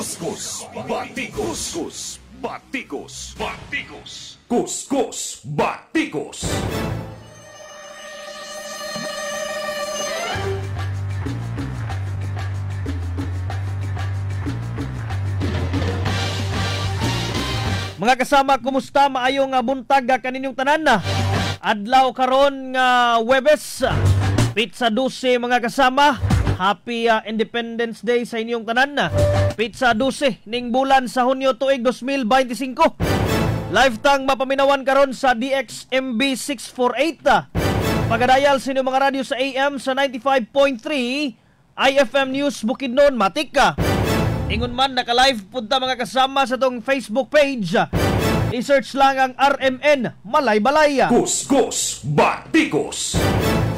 Kuskus Batikos. Kuskus Batikos. Batikos. Kuskus Batikos. Mga kasama, kumusta? Maayong buntag kaninyong tanan na. Adlaw karon nga Huwebes, Pizza 12 mga kasama. Happy Independence Day sa inyong tanan na. Pizza 12 ning bulan sa Hunyo tuig 2025. Lifetime mapaminawan karon sa DXMB 648. Pagadayal sa inyong mga radyo sa AM sa 95.3, IFM News Bukidnon, Matika. Ingon man, naka-live punta mga kasama sa tong Facebook page. I-search lang ang RMN Malay-Balay. Kuskus Batikos.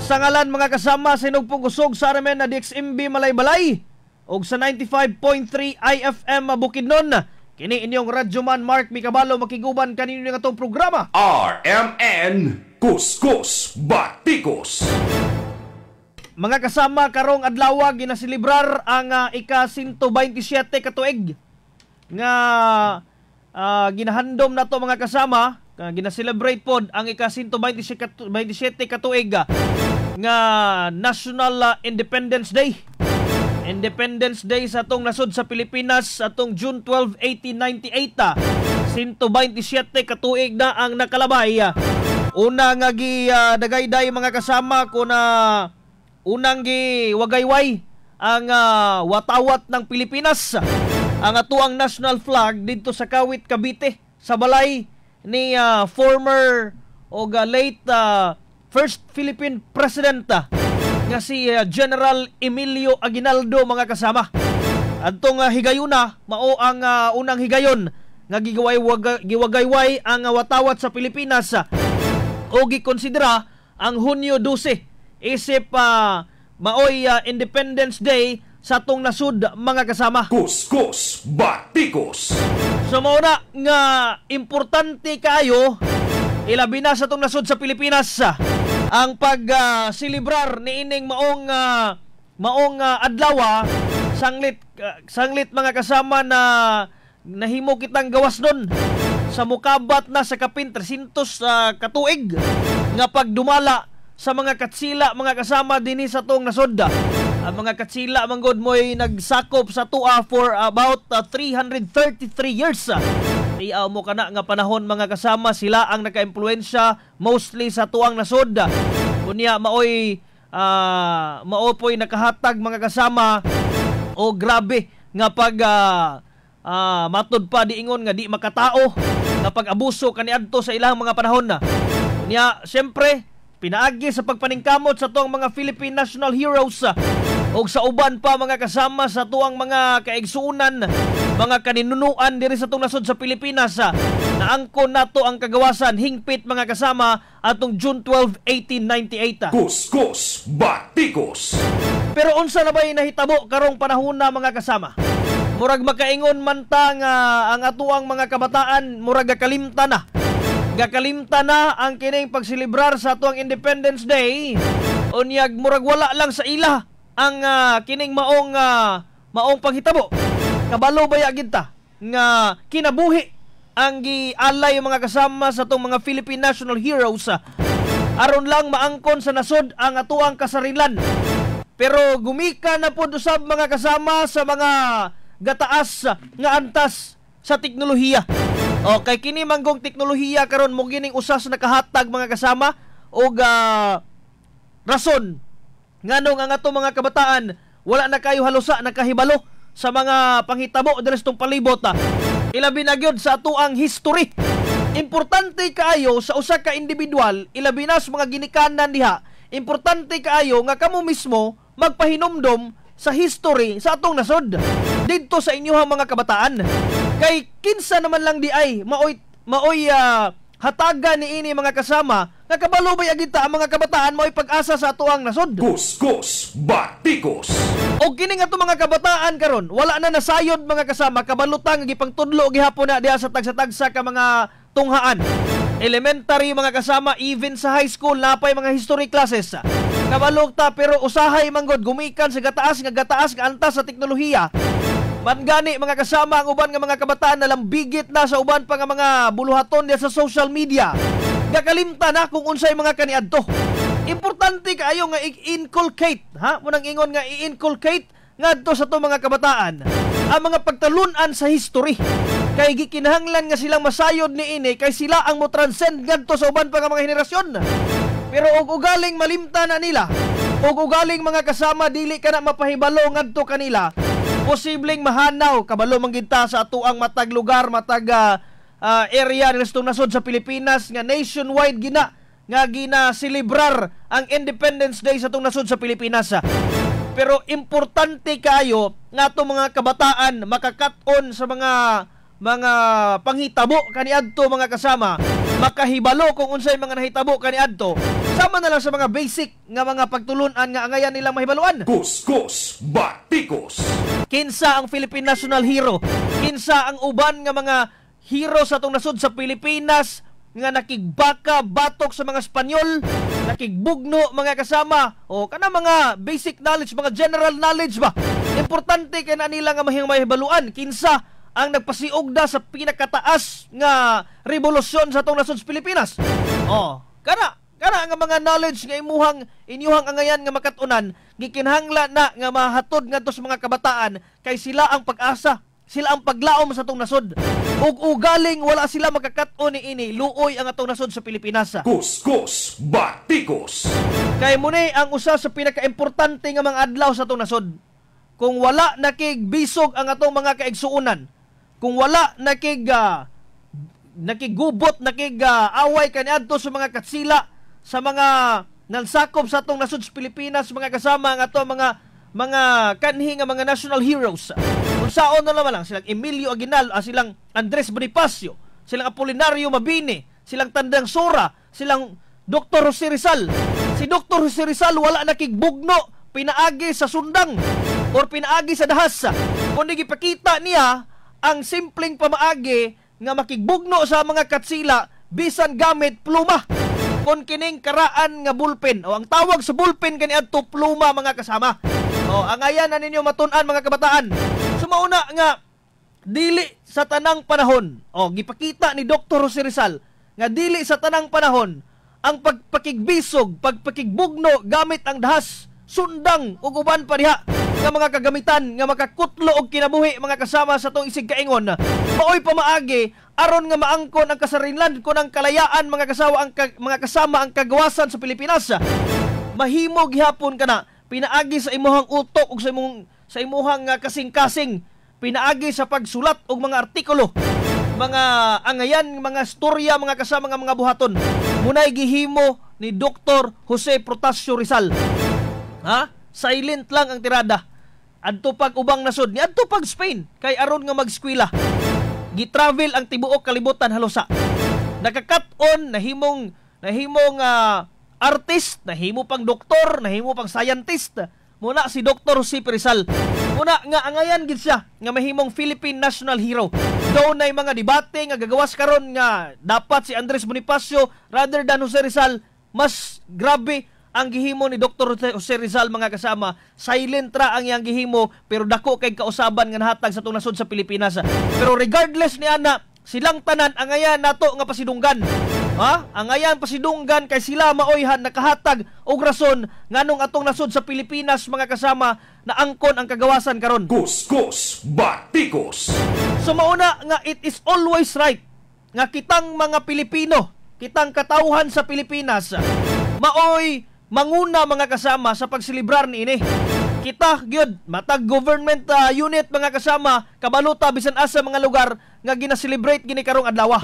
Sa ngalan mga kasama sa inugpong kusog sa RMN na DXMB Malay-Balay o sa 95.3 IFM Bukidnon. Kini inyong radyoman Mark Micabalo makiguban kanino nga itong programa. RMN Kuskus Batikos. Mga kasama, karong adlaw ginasilibrar ang ika-127 katuig nga ginahandom na to mga kasama. Ginaselebrate pod ang ika-127 katuig nga National Independence Day. Independence Day sa atong nasod sa Pilipinas atong June 12, 1898. 127 katuig na ang nakalabay. Una nga dagayday mga kasama ko na unang giwagayway ang watawat ng Pilipinas, ang atuang national flag dito sa Kawit, Cavite, sa balay ni former o late first Philippine President nga si General Emilio Aguinaldo mga kasama. Adtong higayuna mao ang unang higayon nga giwagayway ang watawat sa Pilipinas o gikonsidera ang Hunyo 12 isip maoy Independence Day sa atong nasud mga kasama. Kuskus Batikos. So mauna nga importante kayo ilabi na sa atong nasud sa Pilipinas ang pag-silibrar ni ining maong adlaw sanglit mga kasama na nahimo kitang gawas nun sa mukabat na sa kapin 300 katuig nga pagdumala sa mga katsila mga kasama dinhi sa tong nasod. Ang mga katsila manggod mo'y nagsakop sa tua for about 333 years. Tiyaw mo kana nga panahon mga kasama, sila ang naka-impluwensya mostly sa tuang nasod. Kunya maoy maopoy nakahatag mga kasama o grabe nga pag matud pa diingon nga di makatao nga pag-abuso kaniadto sa ilang mga panahon na. Kunya siyempre pinaagi sa pagpaningkamot sa tuang mga Philippine National Heroes o sa uban pa mga kasama sa tuang mga kaigsuunan, mga kaninunuan diri sa tuang nasod sa Pilipinas na angkon nato ang kagawasan hingpit mga kasama atong June 12, 1898. Kuskus Batikos. Pero unsa na ba'y nahitabo karong panahon na mga kasama? Murag makaingon man ta nga ang atuang mga kabataan murag kalimta na. Gakalimta na ang kining pagsilibrar sa atuang Independence Day. Unyag murag wala lang sa ila ang kining maong panghitabo. Kabalo baya ginta nga kinabuhi ang gialay mga kasama sa atong mga Philippine National Heroes aron lang maangkon sa nasod ang atuang kasarilan. Pero gumika na pod usab mga kasama sa mga gataas nga antas sa teknolohiya. Okay, kini manggong teknolohiya karon mo gining usas nakahatag mga kasama og rason nganong ang ato mga kabataan wala na kayo halusa nakahibalo sa mga panghitabo diri sa tong palibot. Ilabi na gyud sa atuang history. Importante kaayo sa usa ka individual, ilabi na sa mga ginikanan diha. Importante kaayo nga kamo mismo magpahinomdom sa history sa atong nasod didto sa inyohang mga kabataan. Kay kinsa naman lang di ay maoy hataga ni ini mga kasama nga kabalo bay agita ang mga kabataan maoy pag-asa sa atuang nasod. Kuskus Batikos. O kini nga to mga kabataan karon wala na nasayod mga kasama kabalutang gipangtudlo gihapon na diha sa tagsa-tagsa ka mga tunghaan. Elementary mga kasama even sa high school napay mga history classes. Kabalog ta pero usahay manggod gumikan sa gataas nga antas sa teknolohiya. Mangani mga kasama ang uban nga mga kabataan na lambigit na sa uban pa nga mga buluhaton diya sa social media. Gakalimta na kung unsay mga kaniadto. Importante kaayo nga i-inculcate, munang ingon nga i-inculcate ngadto sa to mga kabataan ang mga pagtalunan sa history. Kay gikinahanglan nga silang masayod niini kay sila ang mo transcend ngadto sa uban pa nga mga henerasyon. Pero og ugaling malimta na nila, og ugaling mga kasama dili ka na mapahibalo ngadto kanila, posibleng mahanaw kabalo manggita sa atuang matag lugar, matag area ng nasod sa Pilipinas nga nationwide gina nga gina-celebrar ang Independence Day sa itong nasod sa Pilipinas. Pero importante kayo nga itong mga kabataan makakaton sa mga panghitabo kaniadto mga kasama, makahibalo kung unsay mga nahitabo kaniadto, sama na lang sa mga basic nga mga pagtulunan nga angayan nilang mahibaluan. Kuskus Batikos. Kinsa ang Philippine National Hero, kinsa ang uban nga mga hero sa itong nasod sa Pilipinas nga nakigbaka batok sa mga Espanyol, nakigbugno mga kasama, o kana mga basic knowledge, mga general knowledge ba. Importante kay na nila nga mahibaluan kinsa ang nagpasiugda sa pinakataas nga revolusyon sa itong nasod sa Pilipinas. Kana nga mga knowledge nga inyuhang angayan nga makatunan, gikinahanglan na nga mahatod ngadto sa mga kabataan kay sila ang pag-asa, sila ang paglaom sa atong nasod. Ug ugaling wala sila makakaton niini, luoy ang atong nasod sa Pilipinas. Kuskus Batikos. Kay muni ang usa sa pinakaimportante nga mga adlaw sa atong nasod. Kung wala nakigbisog ang atong mga kaigsuonan, kung wala nakigubot, away kaniadto sa mga katsila, sa mga nansakop sa atong nasod sa Pilipinas, mga kasama ang atong mga kanhi nga mga national heroes. Unsaon na naman lang silang Emilio Aguinaldo, silang Andres Bonifacio, silang Apolinario Mabini, silang Tandang Sora, silang Dr. Jose Rizal. Si Dr. Jose Rizal wala nakigbugno, pinaagi sa sundang or pinaagi sa dahas. Kundi gipakita niya ang simpleng pamaagi nga makigbugno sa mga katsila bisan gamit pluma. Kon kining karaan nga bulpen, o ang tawag sa bulpen kaniadto pluma mga kasama. Angayan na ninyo matun-an mga kabataan. Sumauna nga dili sa tanang panahon, gipakita ni Dr. Jose Rizal nga dili sa tanang panahon ang pagpakigbisog, pagpakigbugno gamit ang dahas, sundang ug uban pa diha nga mga kagamitan nga makakutlo og kinabuhi mga kasama sa tong isig kaingon. Maoy pamaagi aron nga maangkon ang kasarinlan kon ang kalayaan mga kasama ang kagawasan sa Pilipinas. Mahimo gihapon kana pinaagi sa imuhang utok ug sa imuhang kasing-kasing, pinaagi sa pagsulat og mga artikulo, mga angayan, mga storya, mga kasama nga mga buhaton. Munay gihimo ni Dr. Jose Protasio Rizal. Silent lang ang tirada. Adto pag ubang nasod, ni adto pag Spain, kay aron nga mag-eskwela. Gi-travel ang tibuok kalibutan halusa. Nakakaton nahimong artist, nahimo pang doktor, nahimo pang scientist. Muna si Dr. Jose Rizal. Muna nga angayan gid siya nga mahimong Philippine National Hero. Daw na mga debate nga gagawas karon nga dapat si Andres Bonifacio rather than Jose Rizal. Mas grabe ang gihimo ni Dr. Jose Rizal mga kasama. Silent ra ang iyang gihimo pero dako kay kausaban nga nahatag sa itong nasod sa Pilipinas. Pero regardless ni ana, silang tanan angayan nato nga pasidunggan. Angayan pasidunggan kay sila maoyhan nakahatag og rason nganong atong nasod sa Pilipinas mga kasama na angkon ang kagawasan karon. Kuskus Batikos. So mauna nga it is always right nga kitang mga Pilipino, kitang katawhan sa Pilipinas, maoy manguna mga kasama sa pagselebrar niini. Kita gyud matag government unit mga kasama kabaluta bisan asa mga lugar nga gina-celebrate gini karong adlaw.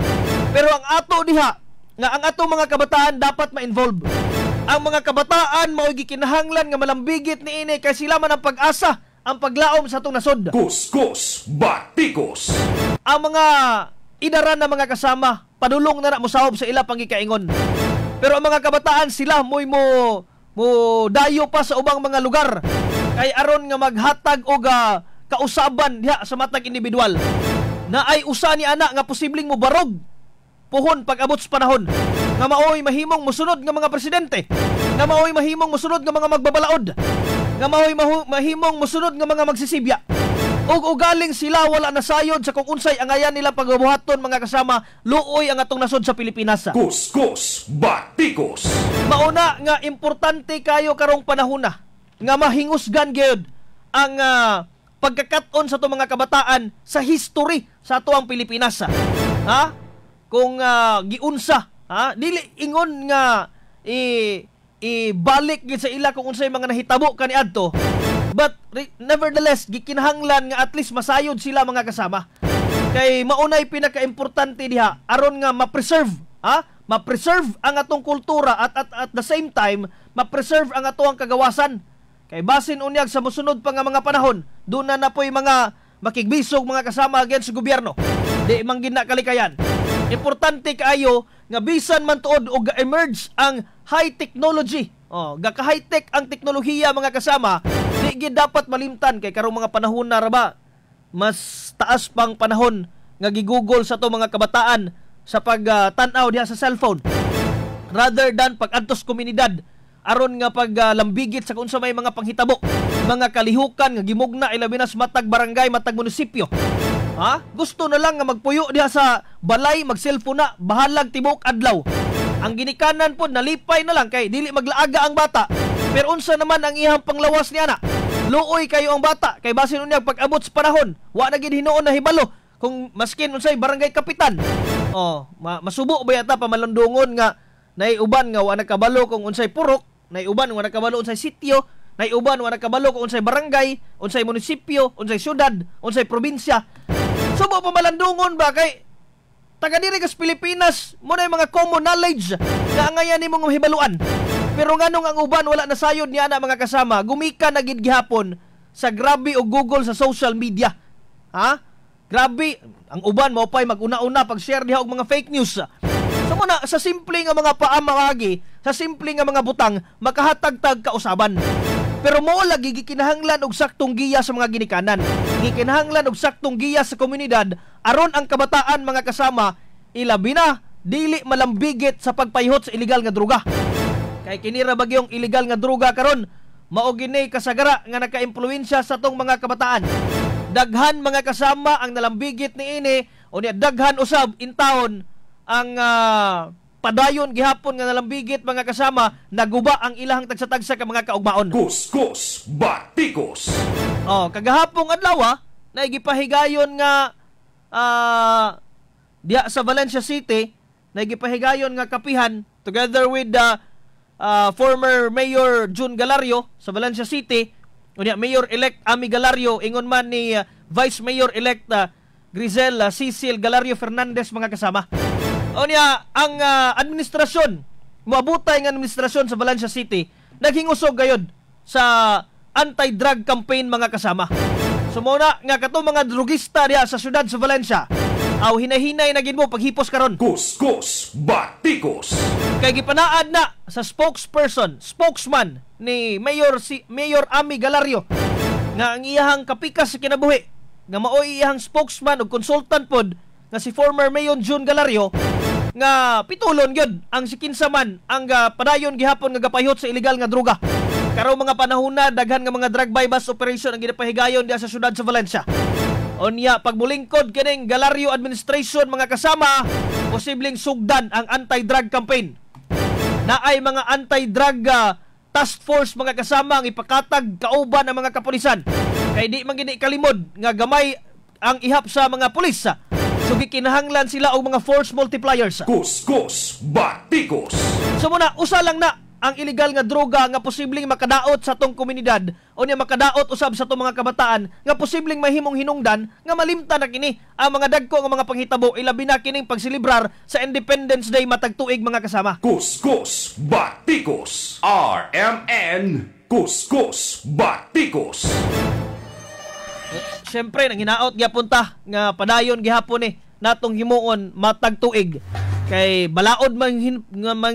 Pero ang ato diha nga ang ato mga kabataan dapat ma-involve. Ang mga kabataan mao'y gikinahanglan nga malambigit niini kay sila man ang pag-asa, ang paglaom sa atong nasod. Kuskus Batikos. Ang mga idaran na mga kasama padulong na musahop sa ila pangikaingon. Pero ang mga kabataan sila mo dayo pa sa ubang mga lugar kay aron nga maghatag og kausaban diha sa matag individual. Na ay usa ni ana nga posibleng mo barog puhon pag-abot sa panahon nga maoy mahimong musunod nga mga presidente, nga maoy mahimong musunod nga mga magbabalaod, nga maoy mahimong musunod nga mga magsisibya. ug ugaling sila wala nasayod sa kung unsay angayan nila pagbuhaton mga kasama, luoy ang atong nasod sa Pilipinas. Kuskus Batikos. Mauna nga importante kayo karong panahon na nga mahingusgan gyud ang pagkakaton sa itong mga kabataan sa history sa ato ang Pilipinas. Ha? Kung giunsa, ha? Dili ingon nga ibalik gid sa ila kung unsay mga nahitabo kaniadto. But nevertheless, gikinahanglan nga at least masayod sila mga kasama. Kay maunay pinaka-importante diha aron nga ma-preserve, ha? Ma-preserve ang atong kultura at the same time ma-preserve ang atong kagawasan. Kay basin unyag sa mosunod pa nga mga panahon, doon na napoy mga makigbisog mga kasama against sa gobyerno. Di man gina kalikayan. Importante kaayo nga bisan man tuod og emerge ang high technology. Gaka-high tech ang teknolohiya mga kasama, di gid dapat malimtan kay karong mga panahon na ra ba mas taas pang panahon nga gigugol sa to mga kabataan sa pag-tan-aw diha sa cellphone rather than pag-adtos komunidad aron nga paglambigit sa kung sa may mga panghitabo, mga kalihukan nga gimugna ilabi na sa matag barangay, matag munisipyo. Ha? Gusto na lang nga magpuyo diha sa balay, mag-cellphone na, bahalag tibok adlaw. Ang ginikanan po nalipay na lang kay dili maglaaga ang bata. Pero unsa naman ang iyang panglawas niya na? Luoy kayo ang bata kay basin unya pag-abot sa panahon, wa na gid hinuon na hibalo kung maskin unsay barangay kapitan. Masubo ba yata pamalundungon nga naiuban nga wa nakabalo kung unsay purok, naiuban wa nakabalo unsay sitio, naiuban wa nakabalo kung unsay barangay, unsay munisipyo, unsay syudad, unsay probinsya. Subo pamalandungon ba kay taga diri kas Pilipinas mo na mga common knowledge nga angayan nimong mahibaluan. Pero nganong ang uban wala nasayod niya na mga kasama, gumika na gid gihapon sa grabe og Google sa social media. Ha? Grabe ang uban mao pay mag-una-una pag-share diha og mga fake news. So muna sa simple nga mga paamawagi, sa simple nga mga butang makahatag-tag kausaban. Pero mo lagi gikinahanglan og saktong giya sa mga ginikanan. Gikinahanglan og saktong giya sa komunidad aron ang kabataan mga kasama ilabi na dili malambigit sa pagpayhot sa illegal nga droga. Kay kinira bagyong illegal nga droga karon mao gini kasagara nga naka-impluwensya sa tong mga kabataan. Daghan mga kasama ang nalambigit niini unya daghan usab intawon ang padayon gihapon nga nalambigit mga kasama naguba ang ilahang tagsa-tagsa ka mga kaugmaon. Kuskus Batikos. Kagahapong adlaw na gipahigayon nga diya sa Valencia City na gipahigayon nga kapihan together with the former Mayor June Galario sa Valencia City, unya Mayor-elect Ami Galario, ingon man ni Vice Mayor-elect Grizel Cecil Galario Fernandez mga kasama. Unya ang administrasyon, moabutay nga administrasyon sa Valencia City, naghingusog gayod sa anti-drug campaign mga kasama. Sumuna nga kato mga drugista diya sa syudad sa Valencia, hinay-hinay na gid mo paghipos karon. Kuskus Batikos. Kay gipanaad na sa spokesman ni Mayor Ami Galario nga ang iyahang kapikas sa kinabuhi nga mao iyahang spokesman ug consultant pod nga si former Mayor June Galario nga pitulon gyud ang sikinsaman ang padayon gihapon nga gapayhot sa illegal nga droga. Karong mga panahon na daghan nga mga drug buy-bust operation ang ginapahigayon diya sa syudad sa Valencia. Unya pagbulingkod kining Galario administration mga kasama, posibleng sugdan ang anti-drug campaign. Naay mga anti-drug task force mga kasama ang ipakatag kauban ang mga kapulisan. Kay di man gini kalimod nga gamay ang ihap sa mga pulis. So gikinahanglan sila og mga force multipliers. Kuskus Batikos. So muna usa lang na ang illegal nga droga nga posibleng makadaot sa tong komunidad o niya makadaot usab sa tong mga kabataan nga posibleng mahimong hinungdan nga malimtan na kini ang mga dagko nga mga panghitabo ilabi na kining pagsilibrar sa Independence Day matag tuig mga kasama. Kuskus Batikos. RMN Kuskus Batikos. Siyempre nang hinaot gyapon ta nga padayon gihapon natong himuon matag tuig. Kay balaod man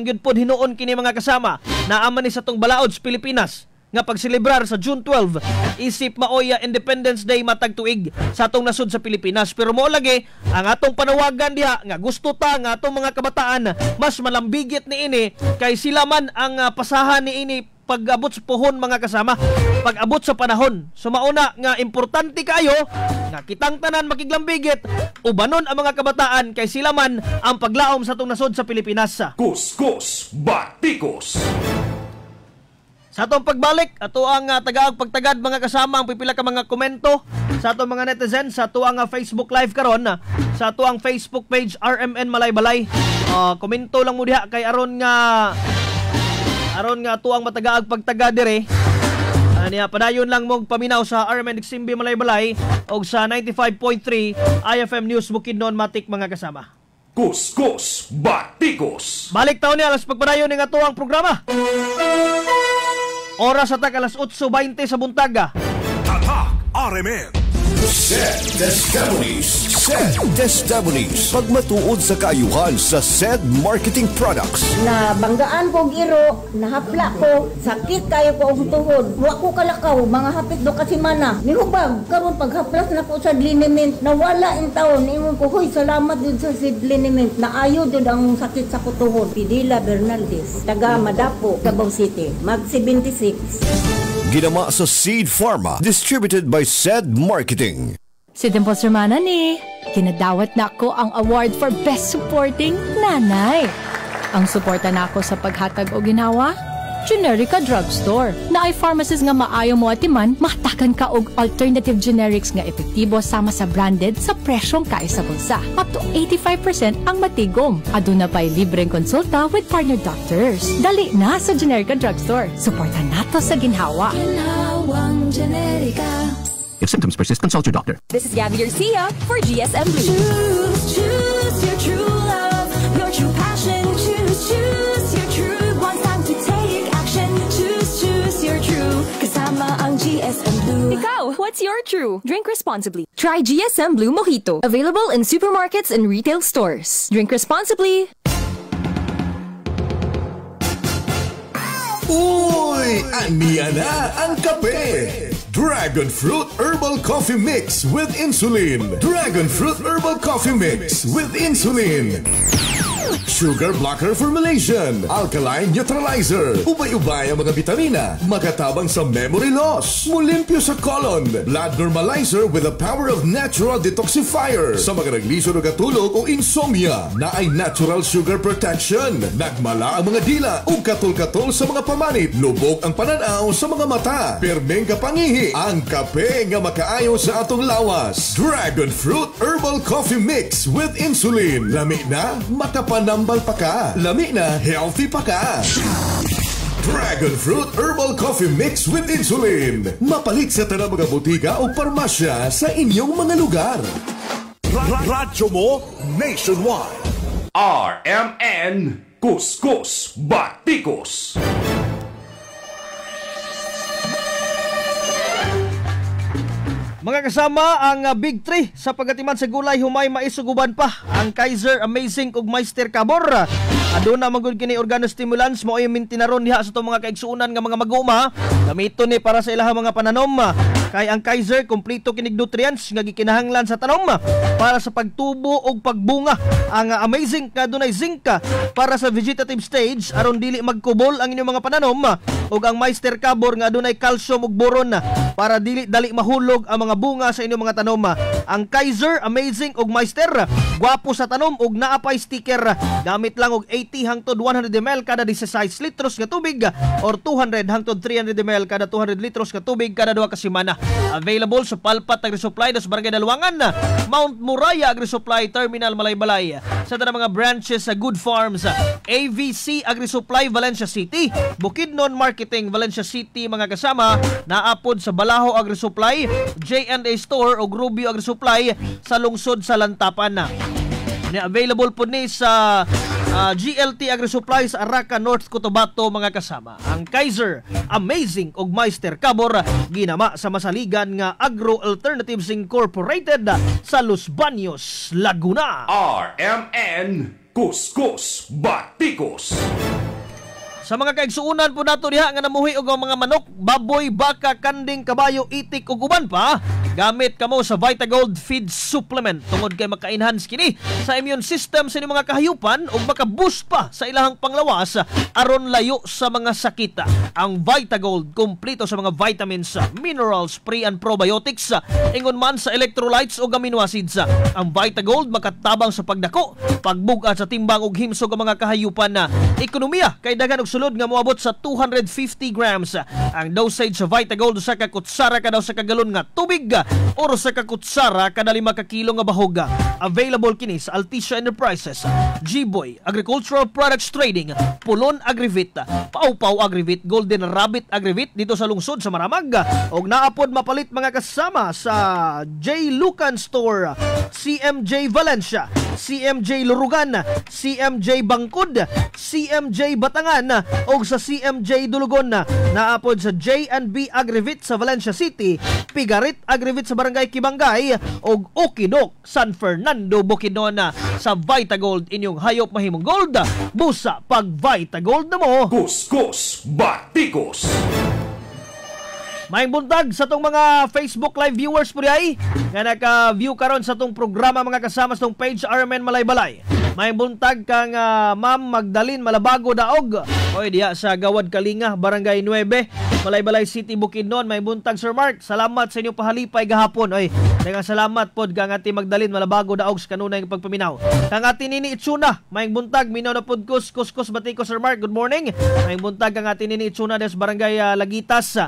gyud pod hinuon kini mga kasama naaman ni sa tong balaod sa Pilipinas nga pagselebrar sa June 12 isip maoy Independence Day matag tuig sa atong nasod sa Pilipinas. Pero mo lagi ang atong panawagan diha nga gusto ta nga atong mga kabataan mas malambigit niini kay sila man ang pasahan niini pag-abot sa pohon mga kasama, pag-abot sa panahon. Sumauna nga importante kayo nga kitang tanan makiglambigit ubanon ang mga kabataan kay sila man ang paglaom sa atong nasod sa Pilipinas. Kuskus Batikos. Sa atong pagbalik, ato ang tagaag pagtagad mga kasama ang pipila ka mga komento sa atong mga netizens sa ato ang Facebook Live karon, sa ato ang Facebook page RMN Malaybalay. Komento lang mo diha kay aron nga ato ang matagaag pagtagad dire. Niya padayon lang mong paminaw sa RMN Diximbi Malaybalay o sa 95.3 IFM News Bukidnon Matik mga kasama. Kuskus Batikos. Balik taon niya alas pagpadayon ng ato ang programa. Oras atak alas 8:20 sa buntaga. Tatak RMN. SED Testimonies. Pagmatuod sa kaayuhan sa SED Marketing Products. Na banggaan ko giro, nahapla ko, sakit kayo ko ang tuhod. Wa ko kalakaw, mga hapit do kasi mana. Nihubag, karon paghaplas na ko sa liniment, nawala in taon. Ingon ko, hoy, salamat din sa SED liniment. Naayo din ang sakit sa kutuhod. Pidila Bernaldez, taga Madapo, Davao City, mag 76. Ginama sa Seed Pharma. Distributed by SED Marketing. Si Dimples Romana ni, kinadawat na ko ang award for Best Supporting Nanay. Ang suporta na ako sa paghatag o ginawa, Generica Drugstore. Na ay pharmacist nga maayo mo atiman, mahatakan ka og alternative generics nga epektibo sama sa branded sa presyong kaya sa bulsa. Up to 85% ang matigom. Aduna pa'y libreng konsulta with partner doctors. Dali na sa Generica Drugstore. Suporta nato sa ginhawa. Ginhawang Generica. If symptoms persist, consult your doctor. This is Gabby Garcia for GSM Blue. Choose your true love, your true passion. Choose your true. One time to take action. Choose your true. Kasama ang GSM Blue. Ikaw, what's your true? Drink responsibly. Try GSM Blue Mojito. Available in supermarkets and retail stores. Drink responsibly. Uy! Aniya na ang kape! Dragon Fruit Herbal Coffee Mix with Insulin. Dragon Fruit Herbal Coffee Mix with Insulin. Sugar blocker formulation, alkaline neutralizer, ubay-ubay ang mga bitamina, makatabang sa memory loss, mulimpyo sa colon, blood normalizer with the power of natural detoxifier, sa mga naglisod o katulog o insomnia, na ay natural sugar protection, nagmala ang mga dila o katol-katol sa mga pamanit, lubog ang pananaw sa mga mata, permeng kapangihi, ang kape nga makaayo sa atong lawas. Dragon Fruit Herbal Coffee Mix with Insulin. Lami na, makapanambal pa ka. Lami na, healthy pa ka. Dragon Fruit Herbal Coffee Mix with Insulin. Mapalit sa tanang mga butika o parmasya sa inyong mga lugar. Radyo mo nationwide. RMN Kuskus Batikos. Mga kasama, ang Big 3 sa pagatiman sa gulay humay maisuguban pa ang Kaiser Amazing ug Meister Cabor. Aduna magud kini organostimulants mo ay mintinaron diha sa itong mga kaigsuunan nga mga maguma. Gamiton ni para sa ilahang mga pananom. Kay ang Kaiser kompleto kinig nutrients nga gikinahanglan sa tanom para sa pagtubo ug pagbunga. Ang Amazing kadunay zinc para sa vegetative stage aron dili magkubol ang inyong mga pananom, ug ang Meister Cabor nga adunay calcium ug boron para dili dali mahulog ang mga bunga sa inyong mga tanom. Ang Kaiser Amazing ug Meister gwapo sa tanom ug naapay sticker. Gamit lang og 80 hangtod 100 ml kada 16 litros nga tubig or 200 hangtod 300 ml kada 200 litros nga tubig kada 2 ka semana. Available sa Palpat Agri-Supply dos Barangay Dalwangan, Mount Muraya Agri-Supply Terminal Malaybalay, sa tanang mga branches sa Good Farms, AVC Agri-Supply Valencia City, Bukidnon Marketing Valencia City mga kasama, naapod sa Balaho Agri-Supply, J&A Store o Rubio Agri-Supply sa lungsod sa Lantapan. Available po ni sa GLT Agri-Supply sa Araca, North Cotabato mga kasama. Ang Kaiser Amazing ug Meister Cabor ginama sa masaligan nga Agro Alternatives Incorporated sa Los Baños, Laguna. RMN Kuskus Batikos. Sa mga kaigsuunan po nato diha nga namuhi og mga manok, baboy, baka, kanding, kabayo, itik ug uban pa, Gamit kamo sa Vitagold Feed Supplement tungod kay maka-enhance kini sa immune system sa inyong mga kahayupan ug maka-boost pa sa ilahang panglawas aron layo sa mga sakit. Ang Vitagold kompleto sa mga vitamins, minerals, pre and probiotics, ingon man sa electrolytes ug amino acids. Ang Vitagold makatabang sa pagdako, pagbugat sa timbang ug himsog ang mga kahayupan na ekonomiya kay daghan og sulod nga moabot sa 250 grams. Ang dosage sa Vitagold usa ka kutsara kada sa kagalon nga tubig o sa ka kutsara kada 5 ka kilo nga bahog. Available kini sa Altisya Enterprises, G-Boy Agricultural Products Trading, Pulon Agrivit, Pau-Pau Agrivit, Golden Rabbit Agrivit dito sa lungsod sa Maramag, og naapod mapalit mga kasama sa J. Lucan Store, CMJ Valencia, CMJ Lurugan, CMJ Bangkod, CMJ Batangan og sa CMJ Dulugon. Naapod sa J&B Agrivit sa Valencia City, Pigarit Agrivit sa Barangay Kibangay og Okidok, San Fernando, Bukidnon. Sa Vitagold inyong hayop mahimong gold, busa pag Vitagold na mo. Kuskus Batikos. May buntag sa tong mga Facebook Live viewers po diay nga naka-view karon sa tong programa mga kasama sa tong page RMN Malaybalay. May buntag kang Ma'am Magdalene Malabago Daog. Oy diya sa Gawad Kalinga, Barangay 9, Malaybalay City, Bukidnon. May buntag Sir Mark. Salamat sa inyong pahalipay gahapon. Oy, daghang salamat pod kang ati Magdalene Malabago Daog sa kanunay nga pagpaminaw. Kang ati Nini Itsuna, may buntag minaw na pod kuskus batiko Sir Mark. Good morning. May buntag kang ati Nini Itsuna des Barangay Lagitas.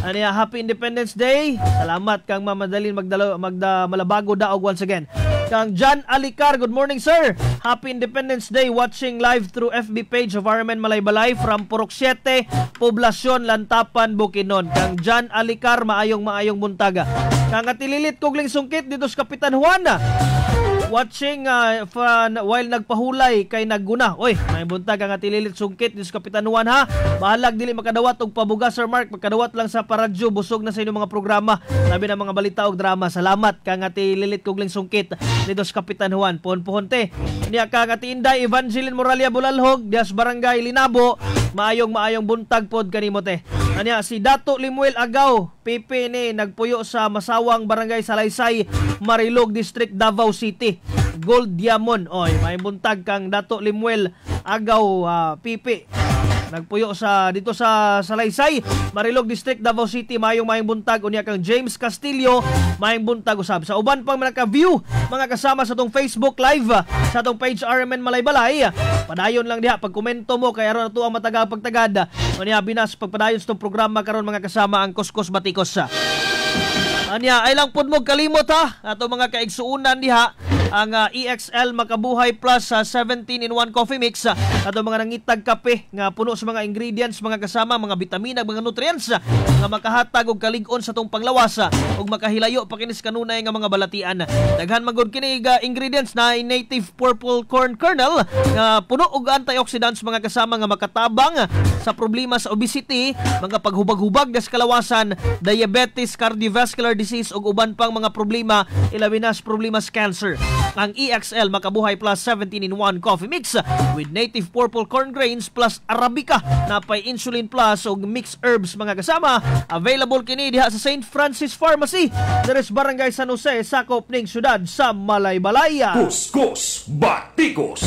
Aniya, Happy Independence Day. Salamat kang Ma'am Madalyn Malabago Daog once again. Kang John Alicar, good morning sir. Happy Independence Day, watching live through FB page of RMN Malaybalay from Purok 7, Poblasyon Lantapan, Bukidnon. Kang John Alicar, maayong buntaga. Kang atililit kugling sungkit dito sa Kapitan Juan. Watching while nagpahulay kay nagguna. Oy, may buntag ang atililit sungkit dis Kapitan Juan ha. Bahalag dili makadawat og pabuga Sir Mark, magkadawat lang sa paradyo, busog na sa inyong mga programa. Labi na mga balita og drama. Salamat kang atililit kugling sungkit dito sa Kapitan Juan. Puhon-puhon te. Niya kang ati Inday Evangeline Moralia Bulalhog, dias Barangay Linabo. Maayong buntag pod kanimo te. Anya si Dato Limuel Agaw, PP ni nagpuyo sa Masawang Barangay Salaysay, Marilog District, Davao City. Gold Diamond. Oy, may buntag kang Dato Limuel Agaw, PP. Nagpuyo sa dito sa Salaysay, Marilog District, Davao City. Mayong buntag unya kang James Castillo, mayong buntag usab. Sa uban pang naka-view mga kasama sa tong Facebook Live sa tong page RMN Malaybalay, padayon lang diha pagkomento mo kay aron ato ang mataga pagtagad. Unya binas pagpadayon sa tong programa karon mga kasama ang Kuskus Batikos. Anya ay lang pud mo kalimot ha ato mga kaigsuunan diha ang EXL Makabuhay Plus 17-in-1 coffee mix ato mga nangitag kape nga puno sa mga ingredients, mga kasama, mga vitamina, mga nutrients nga makahatag og kalig-on sa tong panglawas ug makahilayo pa kinis kanunay nga mga balatian. Daghan magud kini ingredients na native purple corn kernel nga puno og antioxidants mga kasama nga makatabang sa problema sa obesity, mga paghubag-hubag sa kalawasan, diabetes, cardiovascular disease ug uban pang mga problema, ilabi na sa problema sa cancer. Ang EXL Makabuhay Plus 17-in-1 coffee mix with native purple corn grains plus Arabica na pay insulin plus ug mixed herbs mga kasama. Available kini diha sa St. Francis Pharmacy, deres Barangay San Jose, sakop ning syudad sa Malaybalay. Kuskus Batikos.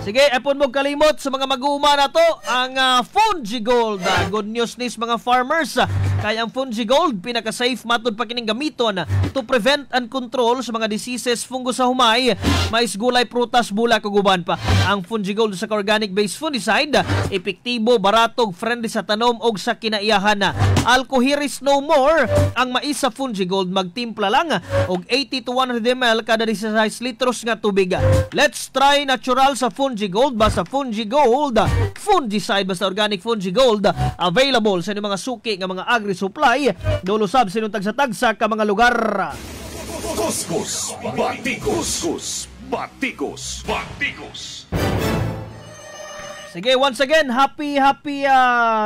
Sige, epon mo kalimot sa mga mag-uuma na to ang Fungigold. Good news nis mga farmers. Kaya ang Fungigold pinaka-safe matod pa kining gamiton to prevent and control sa mga diseases, fungus sa humay, mais, gulay, prutas, bulak ug uban pa. Ang Fungigold sa organic based fungicide, epektibo, baratog, friendly sa tanom og sa kinaiyahan. Alcohiris no more. Ang mais sa Fungigold magtimpla lang og 80 to 100 ml kada 16 litros nga tubig. Let's try natural sa Fungigold. Basta Fungigold, fungicide basta organic Fungigold. Available sa mga suki nga mga agri-supply. Dolusab sinong tagsa-tagsa ka mga lugar. Kuskus Batikos. Kuskus Batikos. Batikos. Sige, once again, happy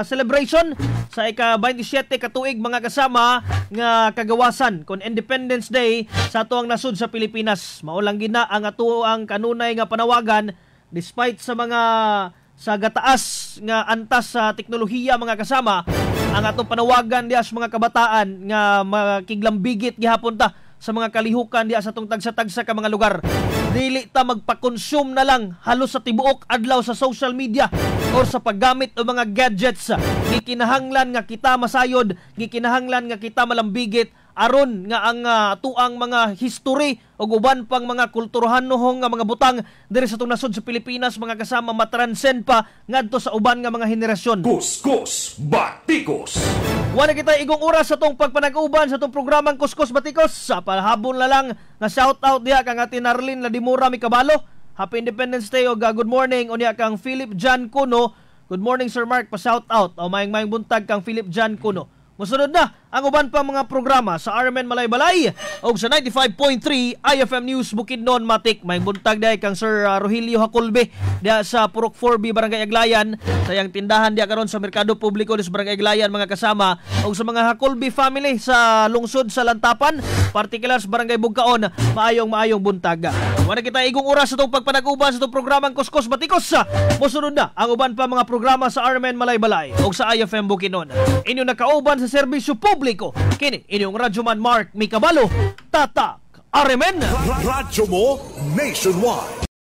celebration sa ika-27 katuig mga kasama nga kagawasan kon Independence Day sa atuang nasud sa Pilipinas. Maulang gina ang atuang kanunay nga panawagan despite sa mga sa gataas nga antas sa teknolohiya mga kasama. Ang atong panawagan diha sa mga kabataan nga makiglambigit gihapon ta sa mga kalihukan diha sa atong tagsa-tagsa ka mga lugar. Dili ta magpa-consume na lang halos sa tibuok adlaw sa social media or sa paggamit ng mga gadgets. Gikinahanglan nga kita masayod, gikinahanglan nga kita malambigit aron nga ang tuang mga history o uban pang mga kulturhanohong nga mga butang diri sa itong nasod sa Pilipinas mga kasama matranscend pa ngadto sa uban nga mga henerasyon. Kuskus Batikos. Wala kita igong oras sa itong pagpanag-uban sa itong programang Kuskus Batikos. Sa palhabon na lang nga shout-out diha kang atin Arlene Ladimura Mikabalo. Happy Independence Day o good morning o niya kang Philip John Cuno. Good morning Sir Mark, pa-shout-out o mayang buntag kang Philip John Cuno. Musunod na ang uban pa mga programa sa RMN Malaybalay o sa 95.3 IFM News Bukidnon Matik. May buntag dahi kang Sir Rogelio Hacolbe diha sa Purok 4B Barangay Aglayan. Sayang tindahan diha karon sa Merkado Publiko sa Barangay Aglayan mga kasama o sa mga Hacolbe family sa lungsod sa Lantapan, partikular sa Barangay Bugkaon. Maayong buntag. Wala kita igong oras sa itong pagpanag-uban sa itong programang Kuskus Batikos. Musunod na ang uban pa mga programa sa RMN Malaybalay o sa IFM Bukidnon. Inyo nakauban sa serbisyo publiko. Kini inyong radyoman Mark Mikabalo, Tatak RMN. Radyo mo nationwide.